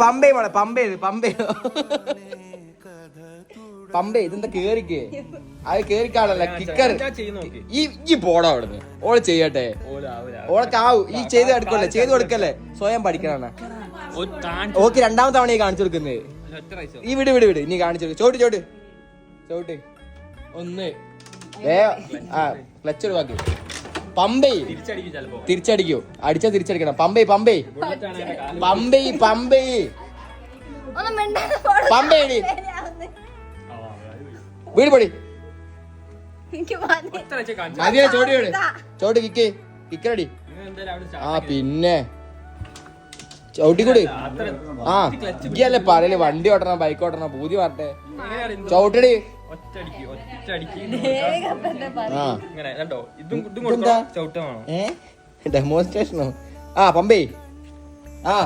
പമ്പേ മോളെ പമ്പേ ഇതെന്താ കേറിക്ക് അത് കേറിക്കാണല്ല കിക്കർ ഈ പോടാ അവിടുന്ന് ഓള് ചെയ്യട്ടെ ഓളക്കാവൂ ഈ ചെയ്ത് കൊടുക്കല്ലേ സ്വയം പഠിക്കണ ഓക്ക് രണ്ടാമത്തെ തവണ കാണിച്ചു കൊടുക്കുന്നത് ഈ വിട് ഇനി കാണിച്ചു കൊടുക്കും ചോട്ട് ഒന്ന് ക്ലച്ച് ഒഴിവാക്കി പമ്പേ തിരിച്ചടിക്കൂ അടിച്ചാ തിരിച്ചടിക്കണം പമ്പേ വീട് പടി അതിനെ ചോട്ട് കിക്കറടി ആ പിന്നെ ചവിട്ടിക്കൂടി ആ ഇയല്ലേ പറയല് വണ്ടി ഓട്ടണം ബൈക്ക് ഓട്ടണം പൂതി പറഞ്ഞെ ചവിട്ടടി ഡെമോൺസ്ട്രേഷനോ ആ പമ്പേ ആ